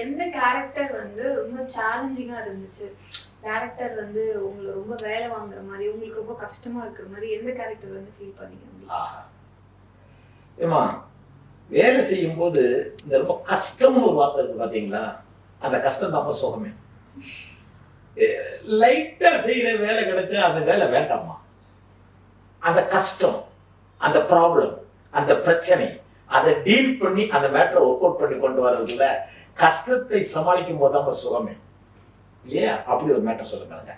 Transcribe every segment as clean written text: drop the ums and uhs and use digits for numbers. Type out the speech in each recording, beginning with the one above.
எந்த கேரக்டர் வந்து ரொம்ப சேலஞ்சிங்கா இருந்துச்சு? கேரக்டர் வந்து உங்களை ரொம்ப வேலை வாங்குற மாதிரி, உங்களுக்கு ரொம்ப கஷ்டமா இருக்கிற மாதிரி எந்த கேரக்டர் வந்து ஃபீல் பண்ணீங்க? ஏமா வேலை செய்யும் போது இந்த ரொம்ப கஷ்டம்னு ஒரு வார்த்தை இருக்கு பாத்தீங்களா, அந்த கஷ்டம் தான் சுகமே. லைட்டா செய்யற வேலை கிடைச்சா அந்த வேலை வேண்டாமா. அந்த கஷ்டம், அந்த ப்ராப்ளம், அந்த பிரச்சனை, அதை டீல் பண்ணி அந்த மேட்டரை ஒர்க் அவுட் பண்ணி கொண்டு வர்றதுல கஷ்டத்தை சமாளிக்கும் போது தான் சுகமே இல்லையா? அப்படி ஒரு மேட்டர் சொல்லுங்க.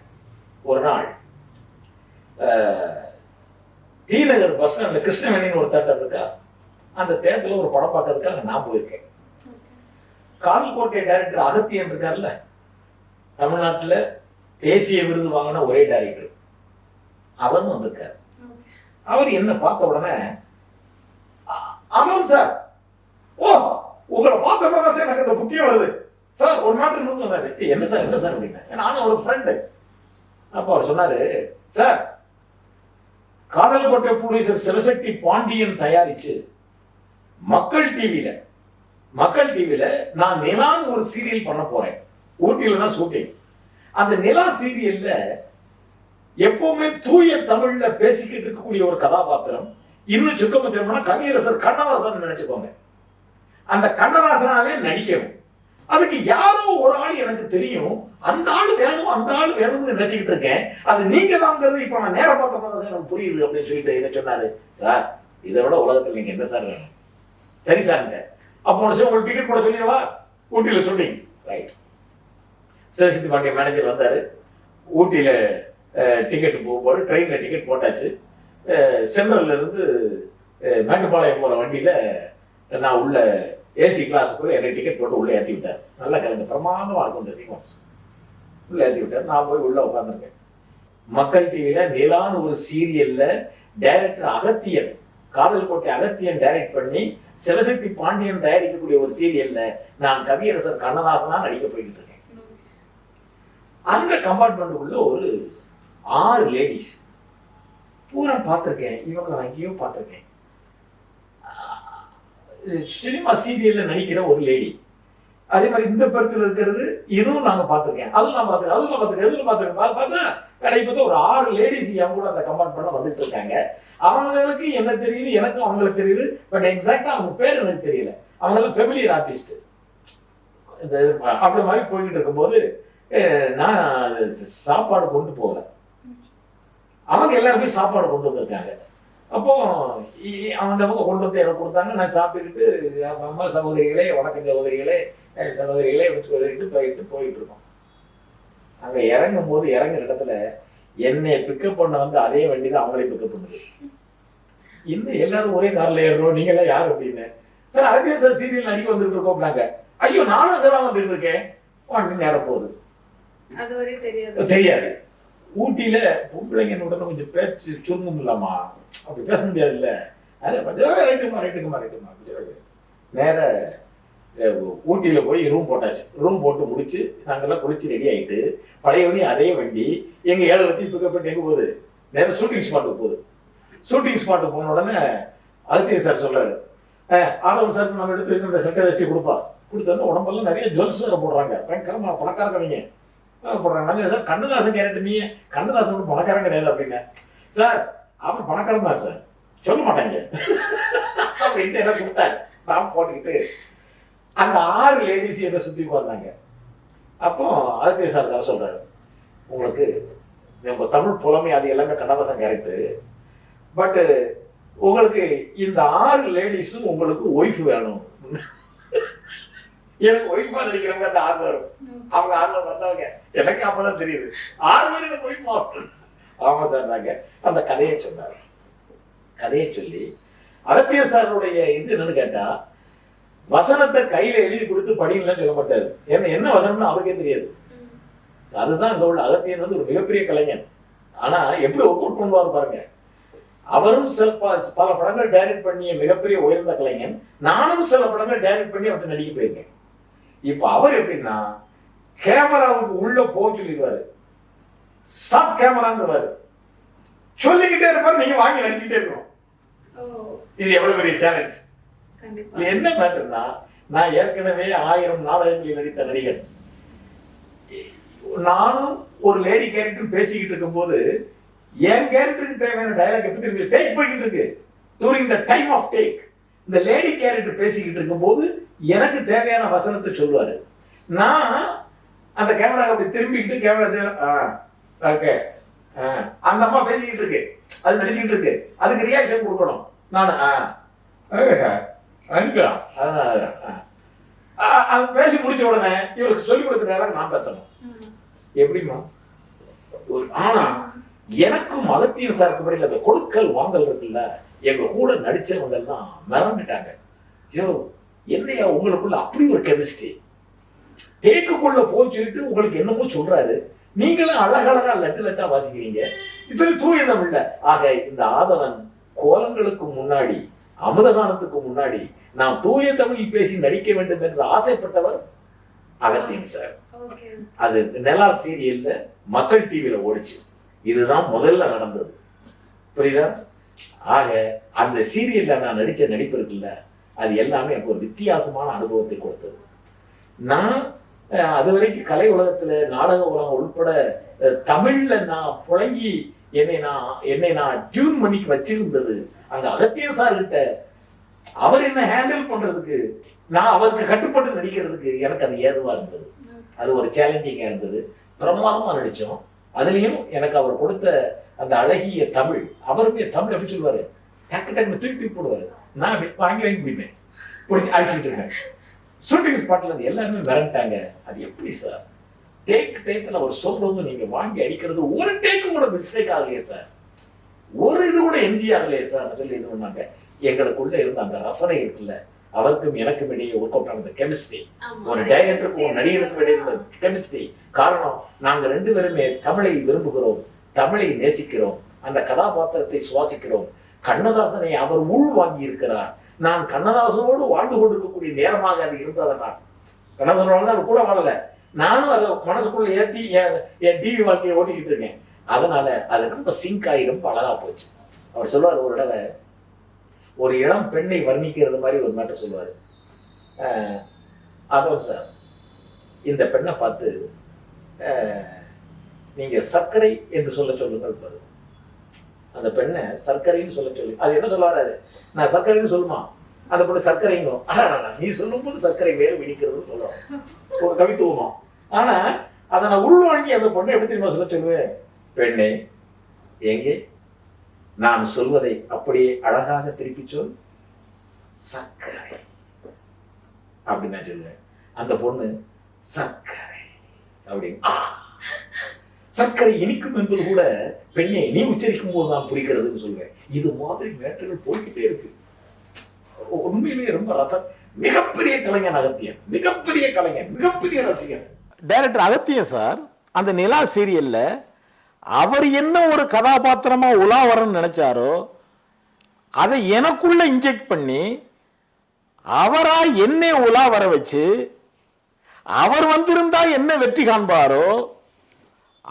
ஒரு நாள் டி நகர் பஸ் ஸ்டாண்ட்ல கிருஷ்ணவேணின்னு ஒரு தேட்டர் இருக்கா, அந்த தேட்டர்ல ஒரு படம் பார்க்கறதுக்காக நான் போயிருக்கேன். கால்கோட்டை டைரக்டர் அகத்தியன் இருக்கார்ல, தமிழ்நாட்டில் தேசிய விருது வாங்கின ஒரே டைரக்டர், அவரும் வந்திருக்காரு. அவர் என்ன பார்த்த உடனே, ஆமாம் சார், ஓ உங்களை பார்த்த உடனே சார் எனக்கு இந்த புத்தியம் வருது சார், ஒரு மேட்டர் வந்தாரு. என்ன சார் என்ன சார் அப்படின்னா, நானும் ஒரு ஃப்ரெண்டு. அப்போ அவர் சொன்னாரு, சார் காதல் கோட்டை ப்ரொடியூசர் சிவசக்தி பாண்டியன் தயாரிச்சு மக்கள் டிவியில நான் நிலான்னு ஒரு சீரியல் பண்ண போறேன். ஊட்டியில தான் ஷூட்டிங். அந்த நிலா சீரியல்ல எப்பவுமே தூய தமிழ்ல பேசிக்கிட்டு இருக்கக்கூடிய ஒரு கதாபாத்திரம், இன்னும் சுத்தமா சொல்லணும்னா கவியரசர் கண்ணதாசன் நினைச்சுக்கோங்க. அந்த கண்ணதாசனாவே நடிக்கணும். அதுக்கு யாரோ ஒரு ஆள் எனக்கு தெரியும், அந்த ஆள் வேணும்னு நினைச்சுக்கிட்டு இருக்கேன். அது நீங்க தான் இப்ப நான் நேரம் பார்த்த எனக்கு புரியுது அப்படின்னு சொல்லிட்டு என்ன சொன்னாரு, சார் இதை விட உலகத்தில் நீங்க என்ன சார் வேணும்? சரி சார், அப்போ உங்களுக்கு டிக்கெட் போட சொல்லிடுவா, ஊட்டியில shooting. Right. Sivasakthi Pandya manager வந்தாரு. ஊட்டியில டிக்கெட் போகும்போது ட்ரெயினில் டிக்கெட் போட்டாச்சு. சென்ட்ரல்ல இருந்து மேட்டுப்பாளையம் போகிற வண்டியில் நான் உள்ள ஏசி கிளாஸுக்குள்ள என்னை டிக்கெட் போட்டு உள்ளே ஏற்றி விட்டார். நல்லா கிழங்கு பிரமாதமாக இருக்கும் இந்த சீக்வன்ஸ். உள்ளே ஏற்றி விட்டார். நான் போய் உள்ளே உட்காந்துருக்கேன். மக்கள் டிவியில் நிலான்னு ஒரு சீரியலில் டைரக்டர் அகத்தியன், காதல் கோட்டை அகத்தியன் டைரக்ட் பண்ணி சிவசக்தி பாண்டியன் தயாரிக்கக்கூடிய ஒரு சீரியல்ல நான் கவியரசர் கண்ணதாசனா நடிக்க போய்கிட்டு இருக்கேன். அந்த கம்பார்ட்மெண்ட்டுக்குள்ள ஒரு 6 லேடிஸ் பூரா பார்த்துருக்கேன். இவங்க நான் எங்கேயோ பார்த்துருக்கேன். சினிமா சீரியல்ல நடிக்கிற ஒரு லேடி, அதே மாதிரி இந்த படத்தில் இருக்கிறது இதுவும் நாங்கள் பார்த்துருக்கேன். அதுவும் நான் பார்த்துருக்கேன். பார்த்தா கடை பார்த்தா ஒரு 6 லேடிஸ் என் கூட அந்த கம்பார்ட்மெண்ட்ல வந்துட்டு இருக்காங்க. அவங்களுக்கு என்ன தெரியுது, எனக்கு அவங்களுக்கு தெரியுது. பட் எக்ஸாக்டா அவங்க பேர் எனக்கு தெரியல. அவங்களாம் ஃபெமிலியர் ஆர்டிஸ்ட். அப்படி மாதிரி போய்கிட்டு இருக்கும்போது நான் சாப்பாடு கொண்டு போகல. அவங்க எல்லாருமே சாப்பாடு கொண்டு வந்திருக்காங்க. அப்போ அவங்க கொண்டு வந்து எனக்கு கொடுத்தாங்க. நான் சாப்பிட்டுக்கிட்டு அம்மா சகோதரிகளே வணக்கம் சகோதரிகளே வச்சு சொல்லிட்டு போயிட்டு இருக்கோம். அங்க இறங்கும் போது இறங்குற இடத்துல என்னை பிக்கப் பண்ண வந்து அதே வண்டி தான் அவங்களே பிக்கப் பண்ணுது. இன்னும் எல்லாரும் ஒரே கார்ல ஏறுறோம். நீங்க எல்லாம் யார் அப்படின்னு, சார் அதே சார் சீரியல் நடிக்க வந்துட்டு இருக்கோம் அப்படின்னாங்க. ஐயோ நானும் அங்கதான் வந்துட்டு இருக்கேன். வண்டி நேரம் போகுது, தெரியாது. ஊட்டியில பொம்பளைங்க உடனே கொஞ்சம் பேச்சு சுருங்கும் இல்லாமா, அப்படி பேச முடியாது இல்ல. அது ரைட்டுமா நேர ஊட்டியில போய் ரூம் போட்டாச்சு. ரூம் போட்டு முடிச்சு நாங்கெல்லாம் குளிச்சு ரெடி ஆயிட்டு பழையபடி அதே வண்டி எங்க 7 வத்தி பிக்கப் பண்ணி எங்க போகுது, நேரம் ஷூட்டிங் ஸ்பாட்டுக்கு போகுது. ஷூட்டிங் ஸ்பாட்டுக்கு போன உடனே அகத்திய சார் சொல்றாரு, ஆதவ சார் நம்ம எடுத்து இந்த செட்டை வச்சு கொடுத்தோன்னா உடம்பெல்லாம் நிறைய ஜுவல்ஸ் வேற போடுறாங்க. பயங்கரமா பணக்காரங்க போடுறாங்க. சார் கண்ணதாசன் கேரக்டர், நீ கண்ணதாசன் பணக்காரன் கிடையாது அப்படிங்க. சார் அவர் பணக்காரன் தான் சார், சொல்ல மாட்டாங்க அப்படின்ட்டு என்ன கொடுத்தாரு. நான் போட்டுக்கிட்டு அந்த 6 லேடிஸ் என்ன சுத்தி வந்தாங்க. அப்போ அகத்திய சார் தான் சொல்றாரு, உங்களுக்கு நம்ம தமிழ் புலமை அது எல்லாமே கண்ணதாசன் கேரக்டர், பட் உங்களுக்கு இந்த 6 லேடிஸும் உங்களுக்கு ஒய்ஃப் வேணும். எனக்கு ஒய்ஃபா நடிக்கிறவங்க அந்த 6 வரும். அவங்க 6 வந்தவங்க எனக்கு அப்பதான் தெரியுது 6 பேர் எனக்கு ஒய்ஃப் ஆகணும். ஆமா சார் நாங்க அந்த கதையை சொன்னார். கதையை சொல்லி அகத்திய சாருடைய இது என்னன்னு கேட்டா, வசனத்தை கையில எழுதி கொடுத்து படிக்கலாம் சொல்ல மாட்டாரு. என்ன வசனம்னு அவருக்கே தெரியாது. அதுதான் அங்க உள்ள அகத்தியன் வந்து ஒரு மிகப்பெரிய கலைஞன். ஆனா எப்படி ஒர்க் அவுட் பண்ணுவார் பாருங்க. அவரும் பல படங்கள் டைரக்ட் பண்ணிய மிகப்பெரிய உயர்ந்த கலைஞன். நானும் சில படங்கள் டைரக்ட் பண்ணி அவர்கிட்ட நடிக்க போயிருக்கேன். இப்ப அவர் எப்படின்னா கேமராவுக்கு உள்ள போக சொல்லிடுவாரு, ஸ்டாப் கேமரான்னு சொல்லிக்கிட்டே இருப்பாரு, நீங்க வாங்கி நடிச்சுக்கிட்டே இருக்கணும். இது எவ்வளவு பெரிய சேலஞ்ச். என்ன மேட்டர்னா நான் ஏற்கனவே 1000 நாடகங்களில் நடித்த நடிகர். நானும் ஒரு லேடி கேரக்டர் பேசிக்கிட்டு இருக்கும்போது என் கேரக்டருக்கு தேவையான டயலாக் எப்படி இருக்கு, டேக் போய்கிட்டு இருக்கு. During the time of take இந்த லேடி கேரக்டர் பேசிக்கிட்டு இருக்கும்போது எனக்கு தேவையான வசனத்தை சொல்லுவாரு. நான் அந்த கேமரா அப்படி திரும்பிக்கிட்டு கேமரா ஓகே அந்த அம்மா பேசிக்கிட்டு இருக்கு, அது நடிச்சுக்கிட்டு இருக்கு, அதுக்கு ரியாக்ஷன் கொடுக்கணும். நான் அது பேசி முடிச்ச உடனே இவருக்கு சொல்லி கொடுக்குற நான் பேசணும். எப்படிமா ஆனா எனக்கும் அகத்தியன் சாருக்கு முறையில் அந்த கொடுக்கல் வாங்கல் இருக்குல்ல, எங்க கூட நடிச்சவங்க எல்லாம் மிரண்டுட்டாங்க. ஐயோ என்னையா உங்களுக்குள்ள அப்படி ஒரு கெமிஸ்ட்ரி, தேக்குக்குள்ள போய் சொல்லிட்டு உங்களுக்கு என்னமோ சொல்றாரு, நீங்களும் அழகழகா லட்டா வாசிக்கிறீங்க, இத்தனை தூய தமிழ்ல. ஆக இந்த ஆதவன் கோலங்களுக்கு முன்னாடி அமுதகானத்துக்கு முன்னாடி நான் தூய தமிழில் பேசி நடிக்க வேண்டும் என்று ஆசைப்பட்டவர் அகத்தியன் சார். அது நிலா சீரியல்ல மக்கள் டிவியில ஓடிச்சு. இதுதான் முதல்ல நடந்தது, புரியுதா? ஆக அந்த சீரியல்ல நான் நடிச்ச நடிப்பு இருக்குல்ல, அது எல்லாமே எனக்கு ஒரு வித்தியாசமான அனுபவத்தை கொடுத்தது. நான் அது வரைக்கும் கலை உலகத்துல நாடக உலகம் உள்பட தமிழ்ல நான் புழங்கி என்னை நான் டியூன் பண்ணி வச்சிருந்தது அங்க அகத்தியன் சார் கிட்ட. அவர் என்ன ஹேண்டில் பண்றதுக்கு, நான் அவருக்கு கட்டுப்பட்டு நடிக்கிறதுக்கு எனக்கு அது ஏதுவா இருந்தது. அது ஒரு சேலஞ்சிங்கா இருந்தது. பிரமாதமா நடிச்சோம். அதுலயும் எனக்கு அவர் கொடுத்த அந்த அழகிய தமிழ், அவருமே தமிழ் எப்படி சொல்லுவாரு, டக்கு டக்கு தூக்கி போடுவாரு. நான் அப்படி வாங்கி பிடிப்பேன், பிடிச்சி அடிச்சுக்கிட்டு இருக்கேன். ஷூட்டிங் ஸ்பாட்ல இருந்து எல்லாருமே மிரண்டாங்க. அது எப்படி சார் டேக்ல ஒரு சொல்றது நீங்க வாங்கி அடிக்கிறது ஒரு டேக்கு கூட மிஸ்டேக் ஆகலையே சார், ஒரு இது கூட எம்ஜி ஆகலையே சார் சொல்லி இது பண்ணாங்க. எங்களுக்குள்ள இருந்த அந்த ரசனை இருக்குல்ல, அவருக்கும் எனக்கும் இடையே ஒர்க் அவுட் ஆனது கெமிஸ்ட்ரி, ஒரு டைரக்டருக்கும் ஒரு நடிகருக்கும் இடையே இருந்த கெமிஸ்ட்ரி. காரணம் நாங்க ரெண்டு பேருமே தமிழை விரும்புகிறோம், தமிழை நேசிக்கிறோம், அந்த கதாபாத்திரத்தை சுவாசிக்கிறோம். கண்ணதாசனை அவர் உள் வாங்கி இருக்கிறார். நான் கண்ணதாசனோடு வாழ்ந்து கொண்டிருக்கக்கூடிய நேரமாக அது இருந்ததனால், கண்ணதாசனோட தான் கூட வாழல, நானும் அதை மனசுக்குள்ள ஏற்றி என் டிவி வாழ்க்கையை ஓட்டிக்கிட்டு இருக்கேன். அதனால அது ரொம்ப சிங்க் ஆகி ரொம்ப அழகா போச்சு. அவர் சொல்லுவார், ஒரு தடவை ஒரு இளம் பெண்ணை வர்ணிக்கிறது மாதிரி ஒரு மேட்டர் சொல்லுவார். அதான் சார் இந்த பெண்ணை பார்த்து நீங்க சர்க்கரை என்று சொல்லுங்கள் பாரு. அந்த பெண்ணை சர்க்கரைன்னு சொல்லி அது என்ன சொல்லுவாரு, நான் சர்க்கரைன்னு சொல்லுமா, அந்த பொண்ணு சர்க்கரைங்கும். நீ சொல்லும் போது சர்க்கரை வேறு வெடிக்கிறதுன்னு சொல்லுவோம், ஒரு கவித்துவமா. ஆனா அதை நான் உள்வாங்கி அந்த பொண்ணை எப்படி தெரியுமா சொல்லுவேன், பெண்ணே எங்கே நான் சொல்வதை அப்படியே அழகாக திருப்பி சொல், சர்க்கரை அப்படின்னு நான் சொல்லுவேன். அந்த பொண்ணு சர்க்கரை அப்படின்னு, சர்க்கரை இனிக்கும் என்பது கூட பெண்ணே நீ உச்சரிக்கும் போது நான் புரிகிறதுன்னு சொல்லுவேன். இது மாதிரி மேட்டர்கள் போய்கிட்டே இருக்கு. உண்மையிலேயே ரொம்ப மிகப்பெரிய கலைஞன் அகத்தியன், மிகப்பெரிய கலைஞன், மிகப்பெரிய ரசிகர். டைரக்டர் அகத்தியன் சார் அந்த நிலா சீரியல்ல அவர் என்ன ஒரு கதாபாத்திரமா உலா வரன்னு நினைச்சாரோ அதை எனக்குள்ள இன்ஜெக்ட் பண்ணி அவரா என்னை உலா வர வச்சு அவர் வந்திருந்தா என்ன வெற்றி காண்பாரோ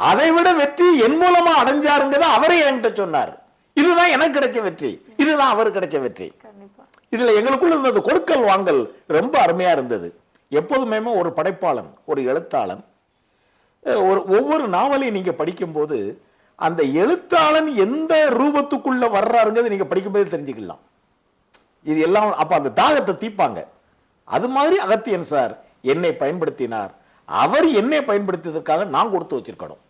அதை விட வெற்றி என் மூலமா அடைஞ்சாருங்கிறத அவரே என்கிட்ட சொன்னார். இதுதான் எனக்கு கிடைச்ச வெற்றி, இதுதான் அவருக்கு கிடைச்ச வெற்றி. இதுல எங்களுக்குள்ள இருந்தது கொடுக்கல் வாங்கல் ரொம்ப அருமையா இருந்தது. எப்போதுமே ஒரு படைப்பாளன், ஒரு எழுத்தாளன், ஒவ்வொரு நாவலையும் நீங்க படிக்கும்போது அந்த எழுத்தாளன் எந்த ரூபத்துக்குள்ள வர்றாருங்கிறது நீங்க படிக்கும்போது தெரிஞ்சுக்கலாம். இது எல்லாம் அப்ப அந்த தாகத்தை தீப்பாங்க. அது மாதிரி அகத்தியன் சார் என்னை பயன்படுத்தினார். அவர் என்னை பயன்படுத்தியதற்காக நான் கொடுத்து வச்சிருக்கணும்.